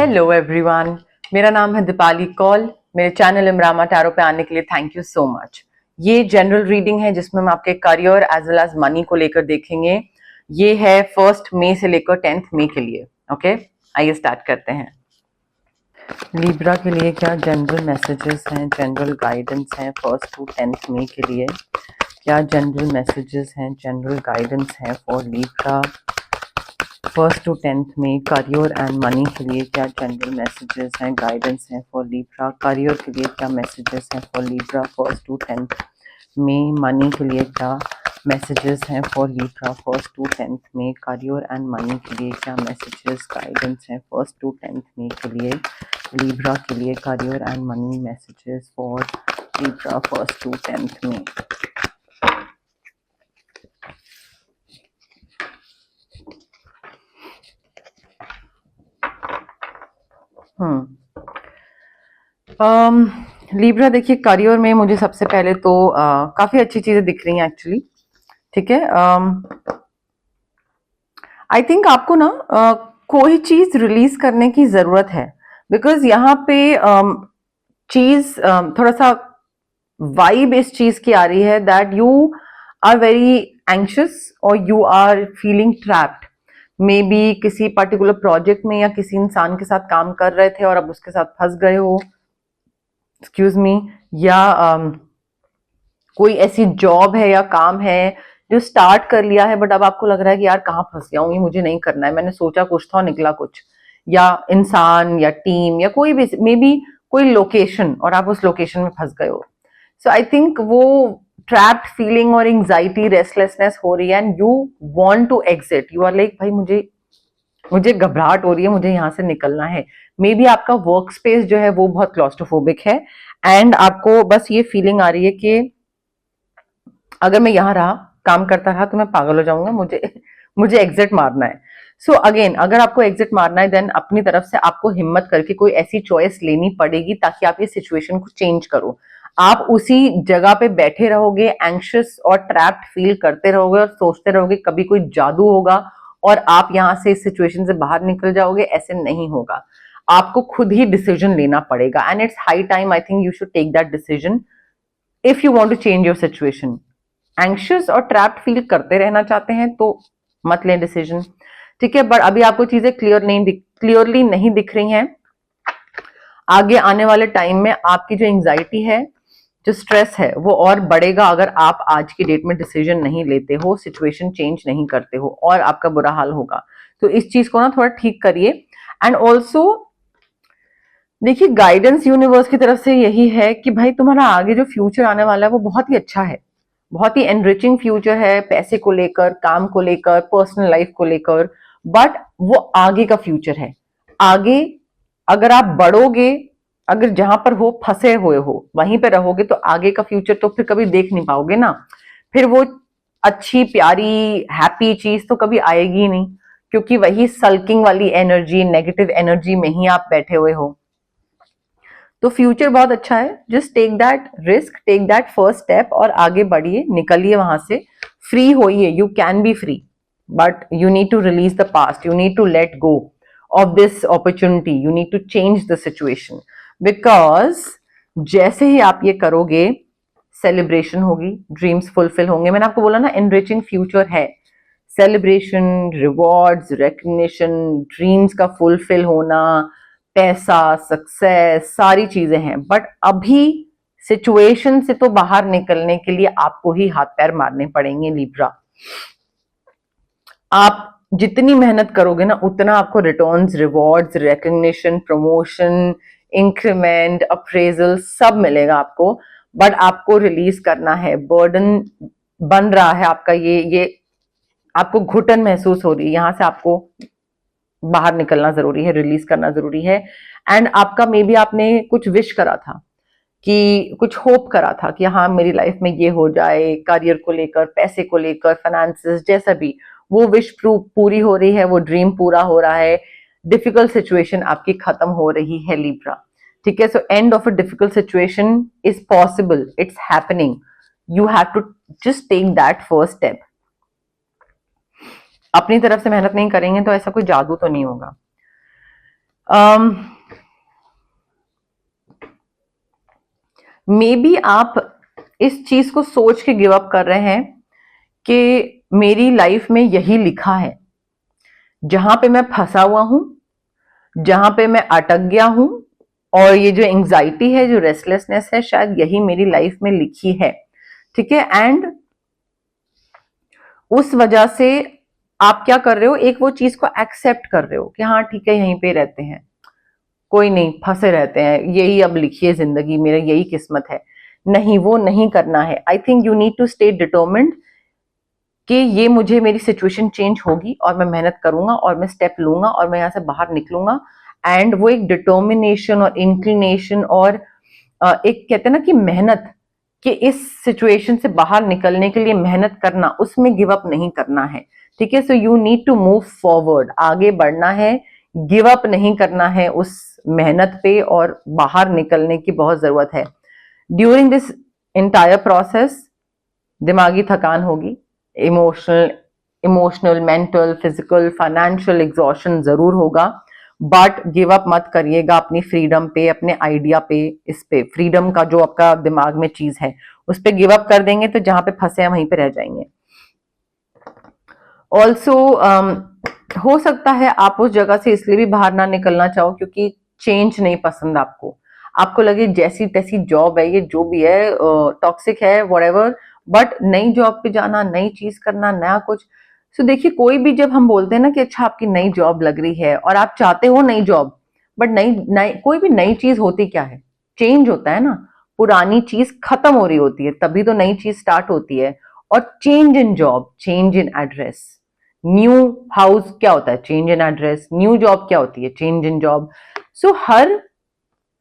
Hello everyone, मेरा नाम है दीपाली कौल। मेरे चैनल इमरामा टैरो पे आने के लिए थैंक यू सो मच। ये जनरल रीडिंग है जिसमें हम आपके career as well as money को लेकर देखेंगे। ये है 1 मई से लेकर 10 मई के लिए। ओके, आइए स्टार्ट करते हैं। लिब्रा के लिए क्या जनरल मैसेजेस हैं, जनरल गाइडेंस हैं 1 to 10 मई के लिए? क्या जनरल मैसेजेस हैं, जनरल गाइडेंस हैं फॉर लिब्रा 1 to 10 में करियर एंड मनी के लिए? क्या जनरल मैसेजेस हैं, गाइडेंस हैं फॉर लिब्रा? करियर के लिए क्या मैसेजेस हैं फॉर लिब्रा 1 to 10 में? मनी के लिए क्या मैसेजेस हैं फॉर लिब्रा 1 to 10 में? करियर एंड मनी के लिए क्या मैसेजेस, गाइडेंस हैं 1 to 10 में के लिए? लिब्रा के लिए career and money messages for Libra 1 to 10 में। लिब्रा देखिए, करियर में मुझे सबसे पहले तो काफी अच्छी चीजें दिख रही हैं एक्चुअली। ठीक है, आई थिंक आपको ना कोई चीज रिलीज करने की जरूरत है, बिकॉज यहाँ पे चीज थोड़ा सा वाइब इस चीज की आ रही है that you are very anxious और you are feeling trapped. Maybe किसी पर्टिकुलर प्रोजेक्ट में या किसी इंसान के साथ काम कर रहे थे और अब उसके साथ फंस गए हो, एक्सक्यूज मी, या कोई ऐसी जॉब है या काम है जो स्टार्ट कर लिया है बट अब आपको लग रहा है कि यार कहाँ फंस गया हूँ, ये मुझे नहीं करना है, मैंने सोचा कुछ था निकला कुछ। या इंसान या टीम या कोई भी, मे बी कोई लोकेशन और आप उस लोकेशन में फंस गए हो। सो आई थिंक वो ट्रैप्ड फीलिंग और एंजाइटी, रेस्टलेसनेस हो रही है and you want to exit. You are like भाई मुझे घबराहट हो रही है, मुझे यहाँ से निकलना है। मे बी आपका वर्क स्पेस जो है वो बहुत क्लॉस्ट्रोफोबिक है एंड आपको बस ये फीलिंग आ रही है कि अगर मैं यहाँ रहा, काम करता रहा तो मैं पागल हो जाऊंगा, मुझे एग्जिट मारना है। सो अगेन, अगर आपको एग्जिट मारना है देन अपनी तरफ से आपको हिम्मत करके कोई ऐसी चॉइस लेनी पड़ेगी ताकि आप ये सिचुएशन को चेंज करो। आप उसी जगह पे बैठे रहोगे, एंक्शियस और ट्रैप्ड फील करते रहोगे और सोचते रहोगे कभी कोई जादू होगा और आप यहाँ से इस सिचुएशन से बाहर निकल जाओगे, ऐसे नहीं होगा। आपको खुद ही डिसीजन लेना पड़ेगा and it's high time, I think you should take that decision if you want to change your situation. Anxious और ट्रैप्ड फील करते रहना चाहते हैं तो मत लें डिसीजन, ठीक है। बट अभी आपको चीजें क्लियरली नहीं दिख रही हैं। आगे आने वाले टाइम में आपकी जो एंजाइटी है, जो स्ट्रेस है, वो और बढ़ेगा अगर आप आज की डेट में डिसीजन नहीं लेते हो, सिचुएशन चेंज नहीं करते हो, और आपका बुरा हाल होगा। तो इस चीज को ना थोड़ा ठीक करिए। एंड ऑल्सो देखिए, गाइडेंस यूनिवर्स की तरफ से यही है कि भाई तुम्हारा आगे जो फ्यूचर आने वाला है वो बहुत ही अच्छा है, बहुत ही एनरिचिंग फ्यूचर है, पैसे को लेकर, काम को लेकर, पर्सनल लाइफ को लेकर। बट वो आगे का फ्यूचर है। आगे अगर आप बढ़ोगे, अगर जहां पर हो फंसे हुए हो वहीं पे रहोगे तो आगे का फ्यूचर तो फिर कभी देख नहीं पाओगे ना। फिर वो अच्छी प्यारी हैप्पी चीज तो कभी आएगी नहीं, क्योंकि वही सल्किंग वाली एनर्जी, नेगेटिव एनर्जी में ही आप बैठे हुए हो। तो फ्यूचर बहुत अच्छा है, just take that risk, take that first step और आगे बढ़िए, निकलिए वहां से, फ्री होइए। You can be free, but you need to release the past, you need to let go of this opportunity, you need to change the situation. Because जैसे ही आप ये करोगे, सेलिब्रेशन होगी, ड्रीम्स फुलफिल होंगे। मैंने आपको बोला ना, एनरिचिंग फ्यूचर है, सेलिब्रेशन, रिवॉर्ड्स, रिकग्निशन, ड्रीम्स का फुलफिल होना, पैसा, सक्सेस, सारी चीजें हैं। बट अभी सिचुएशन से तो बाहर निकलने के लिए आपको ही हाथ पैर मारने पड़ेंगे लिब्रा। आप जितनी मेहनत करोगे ना उतना आपको returns, rewards, recognition, promotion, increment, appraisal सब मिलेगा आपको। बट आपको रिलीज करना है, बर्डन बन रहा है आपका, ये आपको घुटन महसूस हो रही है, यहां से आपको बाहर निकलना जरूरी है, रिलीज करना जरूरी है। एंड आपका मे बी आपने कुछ विश करा था, कि कुछ होप करा था कि हाँ मेरी लाइफ में ये हो जाए, करियर को लेकर, पैसे को लेकर, फाइनेंसेस, जैसा भी, वो विश पूरी हो रही है, वो ड्रीम पूरा हो रहा है। डिफिकल्ट सिचुएशन आपकी खत्म हो रही है लिब्रा, ठीक है। So end of a difficult situation is possible, it's happening. You have to just take that first step. अपनी तरफ से मेहनत नहीं करेंगे तो ऐसा कोई जादू तो नहीं होगा। मे बी आप इस चीज को सोच के गिव अप कर रहे हैं कि मेरी लाइफ में यही लिखा है, जहां पे मैं फंसा हुआ हूं, जहां पे मैं अटक गया हूं, और ये जो एंजाइटी है, जो रेस्टलेसनेस है, शायद यही मेरी लाइफ में लिखी है। ठीक है, एंड उस वजह से आप क्या कर रहे हो, एक वो चीज को एक्सेप्ट कर रहे हो कि हाँ ठीक है, यहीं पे रहते हैं, कोई नहीं, फंसे रहते हैं, यही अब लिखी है जिंदगी, मेरा यही किस्मत है। नहीं, वो नहीं करना है। I think you need to stay determined कि ये मुझे, मेरी सिचुएशन चेंज होगी और मैं मेहनत करूंगा और मैं स्टेप लूंगा और मैं यहाँ से बाहर निकलूंगा। एंड वो एक डिटर्मिनेशन और इंक्लिनेशन और एक कहते हैं ना कि मेहनत, कि इस सिचुएशन से बाहर निकलने के लिए मेहनत करना, उसमें गिव अप नहीं करना है। ठीक है, so you need to move forward, आगे बढ़ना है, गिव अप नहीं करना है उस मेहनत पे, और बाहर निकलने की बहुत जरूरत है। ड्यूरिंग दिस इंटायर प्रोसेस दिमागी थकान होगी, emotional, mental, physical, financial exhaustion जरूर होगा, बट गिव अप मत करिएगा अपनी फ्रीडम पे, अपने आइडिया पे, इस पे फ्रीडम का जो आपका दिमाग में चीज है उस पे गिव अप कर देंगे तो जहां पे फंसे हैं वहीं पे रह जाएंगे। ऑल्सो हो सकता है आप उस जगह से इसलिए भी बाहर ना निकलना चाहो क्योंकि चेंज नहीं पसंद आपको, आपको लगे जैसी तैसी जॉब है, ये जो भी है टॉक्सिक है, व्हाटएवर, बट नई जॉब पे जाना, नई चीज करना, नया कुछ। सो देखिए, कोई भी जब हम बोलते हैं ना कि अच्छा आपकी नई जॉब लग रही है और आप चाहते हो नई जॉब, बट नई नई कोई भी नई चीज होती क्या है, चेंज होता है ना, पुरानी चीज खत्म हो रही होती है तभी तो नई चीज स्टार्ट होती है। और change in job, change in address, new house क्या होता है, change in address, new job क्या होती है, चेंज इन जॉब। सो हर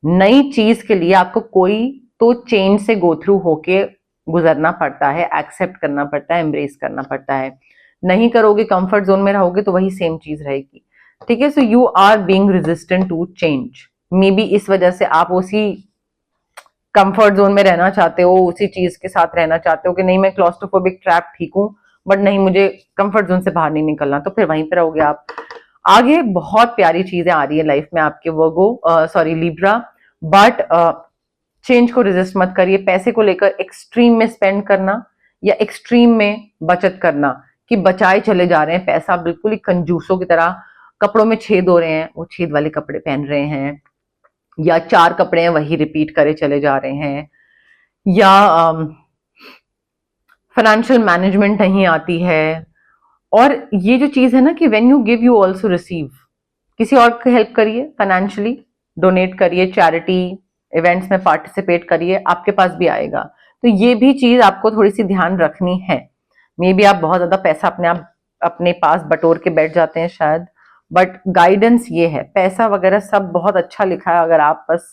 नई चीज के लिए आपको कोई तो चेंज से गो थ्रू होके गुजरना पड़ता है, एक्सेप्ट करना पड़ता है, एम्ब्रेस करना पड़ता है। नहीं करोगे, कंफर्ट जोन में रहोगे तो वही सेम चीज रहेगी। ठीक है, so you are being resistant to change, maybe इस वजह से आप उसी कंफर्ट जोन में रहना चाहते हो, उसी चीज के साथ रहना चाहते हो कि नहीं मैं क्लॉस्ट्रोफोबिक ट्रैप ठीक हूं, बट नहीं मुझे कंफर्ट जोन से बाहर नहीं निकलना, तो फिर वहीं पे रहोगे आप। आगे बहुत प्यारी चीजें आ रही है लाइफ में आपके वर्गो, सॉरी लिब्रा, बट चेंज को रेजिस्ट मत करिए। पैसे को लेकर एक्सट्रीम में स्पेंड करना या एक्सट्रीम में बचत करना, कि बचाए चले जा रहे हैं पैसा, बिल्कुल ही कंजूसों की तरह, कपड़ों में छेद हो रहे हैं, वो छेद वाले कपड़े पहन रहे हैं, या 4 कपड़े हैं वही रिपीट करे चले जा रहे हैं, या फाइनेंशियल मैनेजमेंट नहीं आती है। और ये जो चीज है ना कि when you give you also receive, किसी और की हेल्प करिए, फाइनेंशियली डोनेट करिए, चैरिटी इवेंट्स में पार्टिसिपेट करिए, आपके पास भी आएगा। तो ये भी चीज आपको थोड़ी सी ध्यान रखनी है। मे बी आप बहुत ज्यादा पैसा अपने पास बटोर के बैठ जाते हैं शायद, बट गाइडेंस ये है, पैसा वगैरह सब बहुत अच्छा लिखा है, अगर आप बस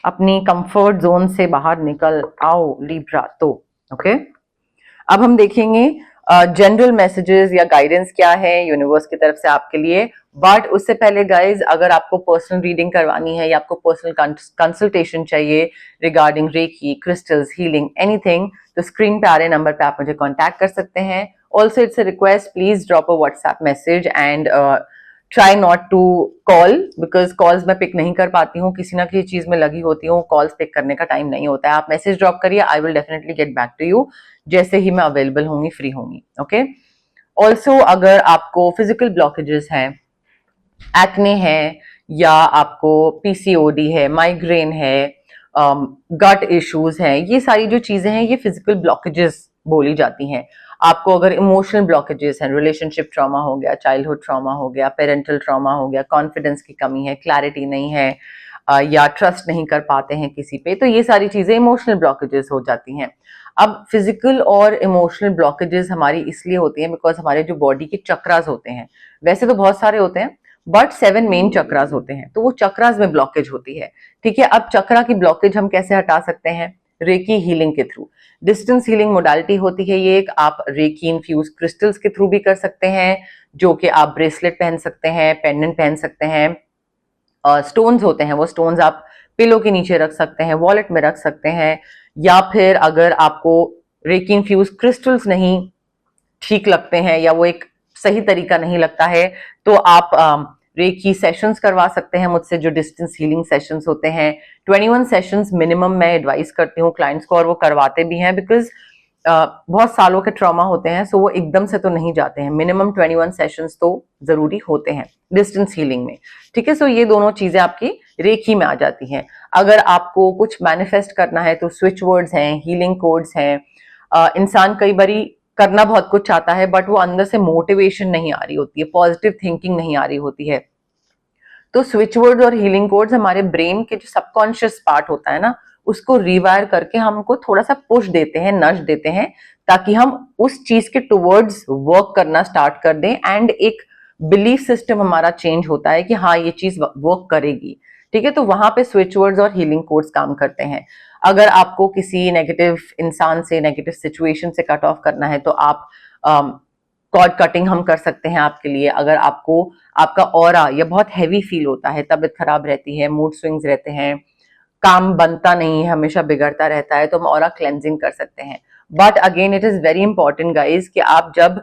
अपनी कंफर्ट जोन से बाहर निकल आओ लिब्रा तो। ओके, अब हम देखेंगे जनरल मैसेजेस या गाइडेंस क्या है यूनिवर्स की तरफ से आपके लिए। बट उससे पहले गाइज, अगर आपको पर्सनल रीडिंग करवानी है या आपको पर्सनल कंसल्टेशन चाहिए regarding reiki, crystals, healing, anything, तो स्क्रीन पे आ रहे नंबर पे आप मुझे कांटेक्ट कर सकते हैं। Also it's a request, please drop a WhatsApp message and try not to call, because calls मैं पिक नहीं कर पाती हूँ, किसी ना किसी चीज में लगी होती हूँ, कॉल्स पिक करने का टाइम नहीं होता है। आप मैसेज ड्रॉप करिए, I will definitely get back to you जैसे ही मैं अवेलेबल होंगी, फ्री होंगी। ओके, ऑल्सो अगर आपको फिजिकल ब्लॉकेजेस हैं, एक्ने है, या आपको पीसीओडी है, माइग्रेन है, गट इश्यूज हैं, ये सारी जो चीजें हैं ये फिजिकल ब्लॉकेजेस बोली जाती हैं। आपको अगर इमोशनल ब्लॉकेजेस हैं, रिलेशनशिप ट्रॉमा हो गया, चाइल्डहुड ट्रॉमा हो गया, पेरेंटल ट्रॉमा हो गया, कॉन्फिडेंस की कमी है, क्लैरिटी नहीं है, या ट्रस्ट नहीं कर पाते हैं किसी पे, तो ये सारी चीजें इमोशनल ब्लॉकेजेस हो जाती हैं। अब फिजिकल और इमोशनल ब्लॉकेजेस हमारी इसलिए होती हैं बिकॉज हमारे जो बॉडी के चक्रास होते हैं, वैसे तो बहुत सारे होते हैं बट 7 मेन चक्रास होते हैं, तो वो चक्रास में ब्लॉकेज होती है। ठीक है, अब चक्रा की ब्लॉकेज हम कैसे हटा सकते हैं? रेकी हीलिंग के थ्रू। डिस्टेंस हीलिंग मोडालिटी होती है ये एक, आप रेकी इन्फ्यूज क्रिस्टल्स के थ्रू भी कर सकते हैं, जो कि आप ब्रेसलेट पहन सकते हैं, पेंडेंट पहन सकते हैं, स्टोन्स होते हैं वो स्टोन्स आप पिलो के नीचे रख सकते हैं, वॉलेट में रख सकते हैं, या फिर अगर आपको रेकी इन्फ्यूज क्रिस्टल्स नहीं ठीक लगते हैं या वो एक सही तरीका नहीं लगता है, तो आप रेकी सेशंस करवा सकते हैं मुझसे, जो डिस्टेंस हीलिंग सेशंस होते हैं। 21 सेशंस मिनिमम मैं एडवाइस करती हूँ क्लाइंट्स को, और वो करवाते भी हैं, बिकॉज बहुत सालों के ट्रॉमा होते हैं, सो वो एकदम से तो नहीं जाते हैं। मिनिमम 21 सेशंस तो जरूरी होते हैं डिस्टेंस हीलिंग में, ठीक है। सो ये दोनों चीजें आपकी रेकी में आ जाती हैं। अगर आपको कुछ मैनिफेस्ट करना है तो स्विच वर्ड्स हैं, हीलिंग कोड्स हैं। इंसान कई बारी करना बहुत कुछ चाहता है, बट वो अंदर से मोटिवेशन नहीं आ रही होती है, पॉजिटिव थिंकिंग नहीं आ रही होती है। तो स्विच वर्ड्स और हीलिंग कोड्स हमारे ब्रेन के जो सबकॉन्शियस पार्ट होता है ना, उसको रिवायर करके हमको थोड़ा सा पुश देते हैं, नश देते हैं, ताकि हम उस चीज के टुवर्ड्स वर्क करना स्टार्ट कर दें। एंड एक बिलीफ सिस्टम हमारा चेंज होता है कि हाँ ये चीज वर्क करेगी, ठीक है। तो वहां पे स्विच वर्ड्स और हीलिंग कोड्स काम करते हैं। अगर आपको किसी नेगेटिव इंसान से, नेगेटिव सिचुएशन से कट ऑफ करना है, तो आप कॉर्ड कटिंग हम कर सकते हैं आपके लिए। अगर आपको आपका ऑरा या बहुत हैवी फील होता है, तबीयत खराब रहती है, मूड स्विंग्स रहते हैं, काम बनता नहीं है, हमेशा बिगड़ता रहता है, तो हम ऑरा क्लेंजिंग कर सकते हैं। But again it is very important guys कि आप जब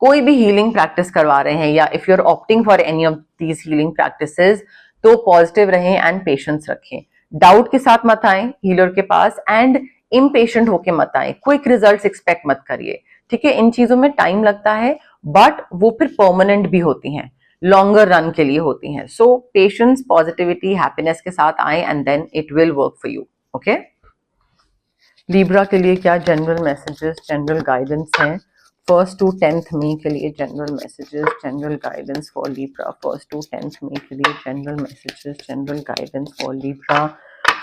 कोई भी हीलिंग प्रैक्टिस करवा रहे हैं, या if you are opting for any of these healing practices, तो पॉजिटिव रहें एंड पेशेंस रखें। डाउट के साथ मत आए हीलर के पास, एंड इम्पेशेंट होके मत आए। क्विक रिजल्ट्स एक्सपेक्ट मत करिए, ठीक है। इन चीजों में टाइम लगता है, बट वो फिर परमानेंट भी होती हैं, लॉन्गर रन के लिए होती हैं। सो पेशेंस, पॉजिटिविटी, हैप्पीनेस के साथ आए, and then it will work for you, okay. Libra के लिए क्या जनरल मैसेजेस, जनरल गाइडेंस हैं 1st to 10th मई के लिए? General messages, general guidance for Libra 1st to 10th मई के लिए। General messages, general guidance for Libra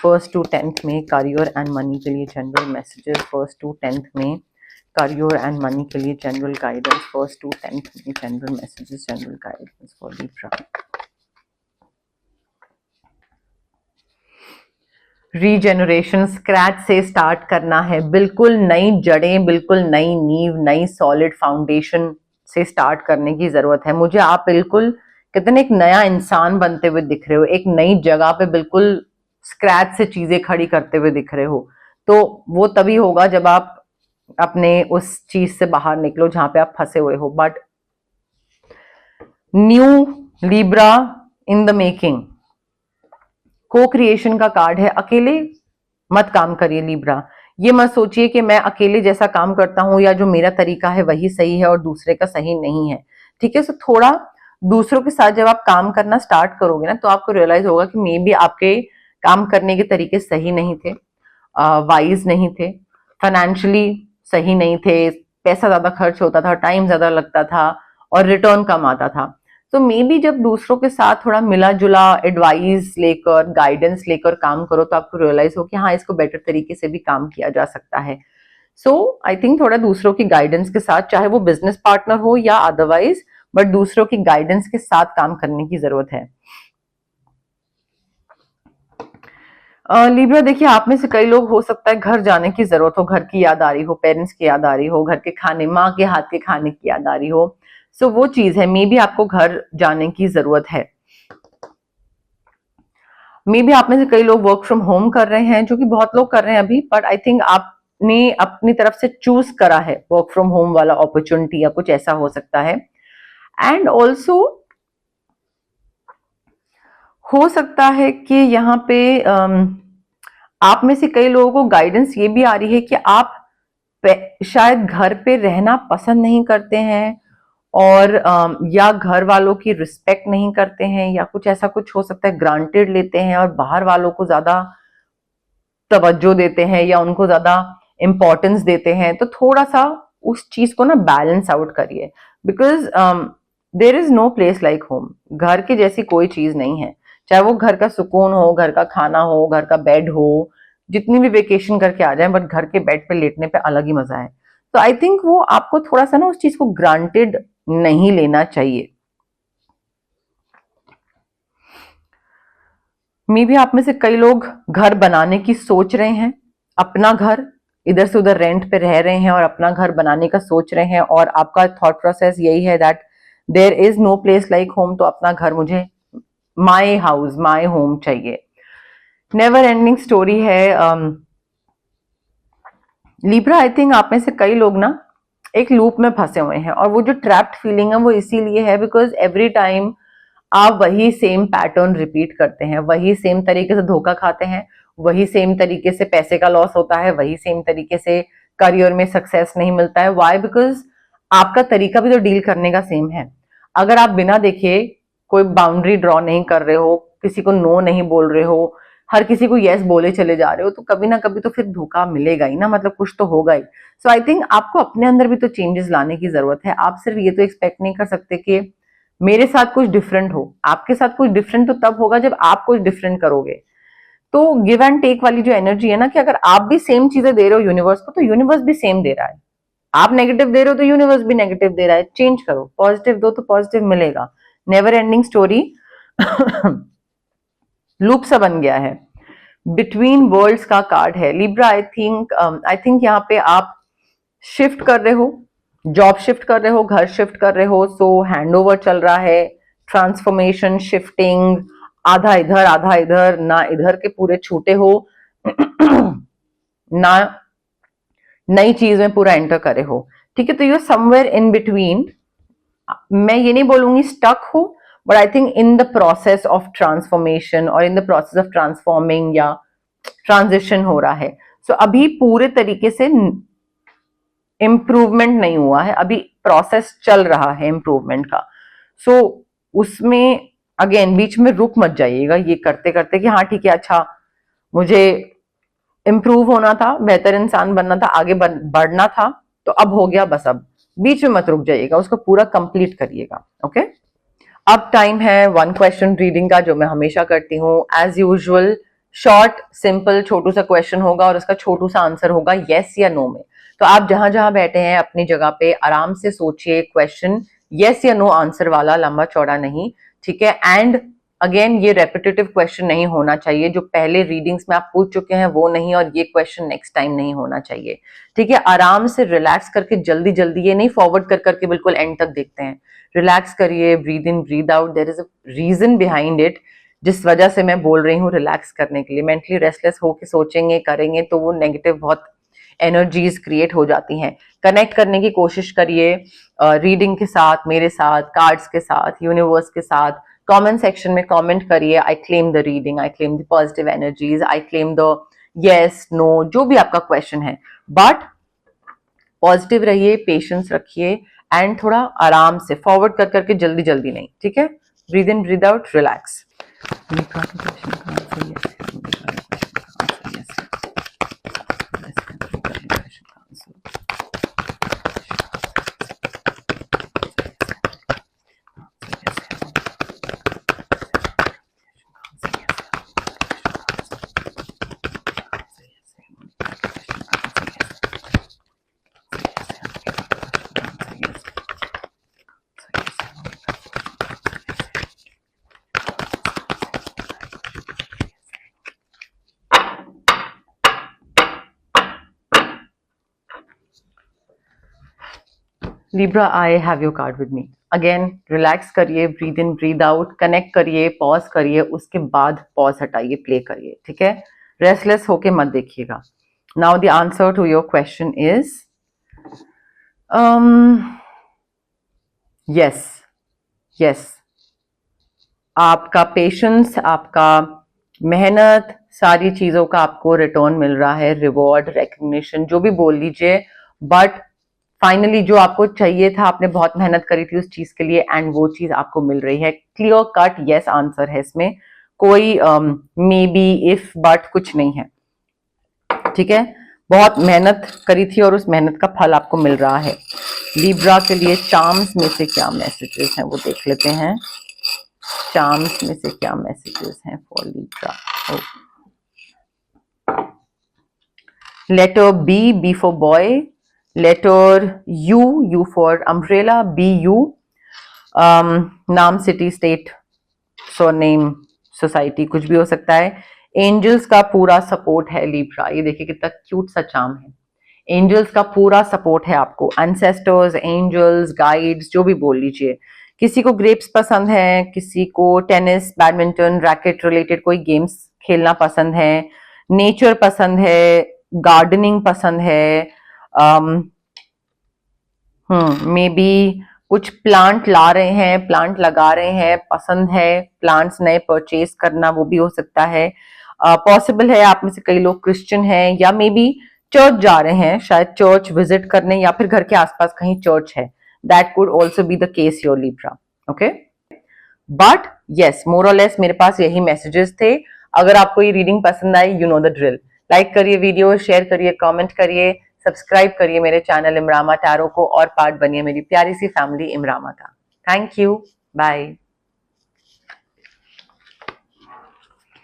1st to 10th मई। करियर एंड मनी के लिए general messages 1st to 10th मई। करियर एंड मनी के लिए general guidance 1st to 10th मई। General messages, general guidance for Libra. Regeneration scratch से start करना है, बिल्कुल नई जड़ें, बिल्कुल नई नींव, नई सॉलिड फाउंडेशन से स्टार्ट करने की जरूरत है। मुझे आप बिल्कुल कितने एक नया इंसान बनते हुए दिख रहे हो, एक नई जगह पे बिल्कुल स्क्रैच से चीजें खड़ी करते हुए दिख रहे हो। तो वो तभी होगा जब आप अपने उस चीज से बाहर निकलो जहां पे आप फंसे हुए हो। But new Libra in the making, को क्रिएशन का कार्ड है। अकेले मत काम करिए लिब्रा। ये मत सोचिए कि मैं अकेले जैसा काम करता हूं या जो मेरा तरीका है वही सही है और दूसरे का सही नहीं है, ठीक है। सो थोड़ा दूसरों के साथ जब आप काम करना स्टार्ट करोगे ना, तो आपको रियलाइज होगा कि मे बी आपके काम करने के तरीके सही नहीं थे, वाइज नहीं थे, फाइनेंशियली सही नहीं थे, पैसा ज्यादा खर्च होता था, टाइम ज्यादा लगता था, और रिटर्न कम आता था। तो मे बी जब दूसरों के साथ थोड़ा मिला जुला एडवाइस लेकर, गाइडेंस लेकर काम करो, तो आपको रियलाइज हो कि हाँ इसको बेटर तरीके से भी काम किया जा सकता है। सो आई थिंक थोड़ा दूसरों की गाइडेंस के साथ, चाहे वो बिजनेस पार्टनर हो या अदरवाइज, बट दूसरों की गाइडेंस के साथ काम करने की जरूरत है। लिब्रा देखिए, आप में से कई लोग हो सकता है घर जाने की जरूरत हो, घर की याद आ रही हो, पेरेंट्स की याद आ रही हो, घर के खाने, माँ के हाथ के खाने की याद आ रही हो। सो वो चीज है, मे बी आपको घर जाने की जरूरत है। मे बी आप में से कई लोग वर्क फ्रॉम होम कर रहे हैं, जो कि बहुत लोग कर रहे हैं अभी, बट आई थिंक आपने अपनी तरफ से चूज करा है वर्क फ्रॉम होम वाला अपॉर्चुनिटी, या कुछ ऐसा हो सकता है। एंड ऑल्सो हो सकता है कि यहाँ पे आप में से कई लोगों को गाइडेंस ये भी आ रही है कि आप शायद घर पे रहना पसंद नहीं करते हैं, और या घर वालों की रिस्पेक्ट नहीं करते हैं, या कुछ ऐसा कुछ हो सकता है, ग्रांटेड लेते हैं और बाहर वालों को ज्यादा तवज्जो देते हैं या उनको ज्यादा इंपॉर्टेंस देते हैं। तो थोड़ा सा उस चीज को ना बैलेंस आउट करिए, because there is no place like home. घर की जैसी कोई चीज नहीं है, चाहे वो घर का सुकून हो, घर का खाना हो, घर का बेड हो, जितनी भी वेकेशन करके आ जाए, बट घर के बेड पे लेटने पे अलग ही मजा है। तो आई थिंक वो आपको थोड़ा सा ना उस चीज को ग्रांटेड नहीं लेना चाहिए। मे भी आप में से कई लोग घर बनाने की सोच रहे हैं, अपना घर, इधर से उधर रेंट पे रह रहे हैं और अपना घर बनाने का सोच रहे हैं, और आपका थॉट प्रोसेस यही है that there is no place like home. तो अपना घर मुझे, माई हाउस, माई होम चाहिए। नेवर एंडिंग स्टोरी है। लिब्रा, आई थिंक आप में से कई लोग ना एक लूप में फंसे हुए हैं, और वो जो ट्रैप्ड फीलिंग है वो इसीलिए है बिकॉज एवरी टाइम आप वही सेम पैटर्न रिपीट करते हैं, वही सेम तरीके से धोखा खाते हैं, वही सेम तरीके से पैसे का लॉस होता है, वही सेम तरीके से करियर में सक्सेस नहीं मिलता है। वाई? बिकॉज आपका तरीका भी तो डील करने का सेम है। अगर आप बिना देखे कोई बाउंड्री ड्रॉ नहीं कर रहे हो, किसी को नो नहीं बोल रहे हो, हर किसी को यस बोले चले जा रहे हो, तो कभी ना कभी तो फिर धोखा मिलेगा ही ना, मतलब कुछ तो होगा ही। सो आई थिंक आपको अपने अंदर भी तो चेंजेस लाने की जरूरत है। आप सिर्फ ये तो एक्सपेक्ट नहीं कर सकते कि मेरे साथ कुछ डिफरेंट हो। आपके साथ कुछ डिफरेंट तो तब होगा जब आप कुछ डिफरेंट करोगे। तो गिव एंड टेक वाली जो एनर्जी है ना, कि अगर आप भी सेम चीजें दे रहे हो यूनिवर्स को, तो यूनिवर्स भी सेम दे रहा है। आप नेगेटिव दे रहे हो तो यूनिवर्स भी नेगेटिव दे रहा है। चेंज करो, पॉजिटिव दो तो पॉजिटिव मिलेगा। नेवर एंडिंग स्टोरी लूप सा बन गया है। बिटवीन वर्ल्ड्स का कार्ड है लिब्रा। आई थिंक यहाँ पे आप शिफ्ट कर रहे हो, जॉब शिफ्ट कर रहे हो, घर शिफ्ट कर रहे हो। सो हैंडओवर चल रहा है, ट्रांसफॉर्मेशन, शिफ्टिंग, आधा इधर ना इधर के पूरे छूटे हो ना नई चीज में पूरा एंटर करे हो। ठीक है, तो यू समवेयर इन बिटवीन। मैं ये नहीं बोलूंगी स्टक हो, but I think in the process of transformation और in the process of transforming या ट्रांजिशन हो रहा है। सो अभी पूरे तरीके से इम्प्रूवमेंट नहीं हुआ है, अभी प्रोसेस चल रहा है इम्प्रूवमेंट का। सो उसमें अगेन बीच में रुक मत जाइएगा ये करते करते कि हाँ ठीक है, अच्छा मुझे इम्प्रूव होना था, बेहतर इंसान बनना था, आगे बढ़ना था, तो अब हो गया, बस अब बीच में मत रुक जाइएगा, उसको पूरा कंप्लीट करिएगा। ओके, अब टाइम है वन क्वेश्चन रीडिंग का, जो मैं हमेशा करती हूँ एज यूजुअल। शॉर्ट सिंपल छोटू सा क्वेश्चन होगा और उसका छोटू सा आंसर होगा यस या नो में। तो आप जहां जहां बैठे हैं अपनी जगह पे आराम से सोचिए क्वेश्चन, यस या नो आंसर वाला, लंबा चौड़ा नहीं। ठीक है, एंड अगेन ये रेपिटेटिव क्वेश्चन नहीं होना चाहिए, जो पहले रीडिंग्स में आप पूछ चुके हैं वो नहीं, और ये क्वेश्चन नेक्स्ट टाइम नहीं होना चाहिए। ठीक है, आराम से रिलैक्स करके, जल्दी जल्दी ये नहीं फॉरवर्ड कर करके बिल्कुल एंड तक देखते हैं। रिलैक्स करिए, breathe in breathe out, there is a reason behind it, जिस वजह से मैं बोल रही हूँ रिलैक्स करने के लिए। मेंटली रेस्टलेस होके सोचेंगे करेंगे तो वो नेगेटिव बहुत एनर्जीज क्रिएट हो जाती हैं। कनेक्ट करने की कोशिश करिए रीडिंग के साथ, मेरे साथ, कार्ड्स के साथ, यूनिवर्स के साथ। कमेंट सेक्शन में कमेंट करिए, I claim the reading, I claim the positive energies, I claim the yes no, जो भी आपका क्वेश्चन है। बट पॉजिटिव रहिए, पेशेंस रखिए, एंड थोड़ा आराम से फॉरवर्ड कर करके, जल्दी जल्दी नहीं। ठीक है, breathe in breathe out, relax. Libra, I have your card with me. Again, relax करिए, breathe in, breathe out, connect करिए, pause करिए, उसके बाद pause हटाइए, play करिए। ठीक है, restless होके मत देखिएगा। Now the answer to your question is yes, yes. आपका पेशेंस, आपका मेहनत, सारी चीजों का आपको रिटर्न मिल रहा है, रिवॉर्ड, रिकग्निशन, जो भी बोल लीजिए। बट फाइनली जो आपको चाहिए था, आपने बहुत मेहनत करी थी उस चीज के लिए, एंड वो चीज आपको मिल रही है। क्लियर कट यस आंसर है इसमें, कोई मे बी, इफ, बट कुछ नहीं है। ठीक है, बहुत मेहनत करी थी और उस मेहनत का फल आपको मिल रहा है। लिब्रा के लिए चार्म्स में से क्या मैसेजेस हैं वो देख लेते हैं। चार्म्स में से क्या मैसेजेस हैं for Libra. Letter B, B for boy. Letter U, U for umbrella, B U. नाम, सिटी, स्टेट, सरनेम, सोसाइटी, कुछ भी हो सकता है। एंजल्स का पूरा सपोर्ट है लिब्रा, ये देखिए कितना क्यूट सा चार्म है। एंजल्स का पूरा सपोर्ट है आपको, एंसेस्टर्स, एंजल्स, गाइड्स, जो भी बोल लीजिए। किसी को ग्रेप्स पसंद है, किसी को टेनिस, बैडमिंटन, रैकेट रिलेटेड कोई गेम्स खेलना पसंद है, नेचर पसंद है, गार्डनिंग पसंद है, मे बी कुछ प्लांट ला रहे हैं, प्लांट लगा रहे हैं, पसंद है प्लांट्स नए परचेज करना, वो भी हो सकता है। पॉसिबल है आप में से कई लोग क्रिश्चियन हैं या मे बी चर्च जा रहे हैं, शायद चर्च विजिट करने, या फिर घर के आसपास कहीं चर्च है। That could also be the case your Libra. Okay, but yes, more or less मेरे पास यही मैसेजेस थे। अगर आपको ये रीडिंग पसंद आई, you know the drill. Like करिए वीडियो, शेयर करिए, कमेंट करिए, सब्सक्राइब करिए मेरे चैनल इमरामा टैरो को और पार्ट बनिए मेरी प्यारी सी फैमिली इमरामा का। Thank you, bye.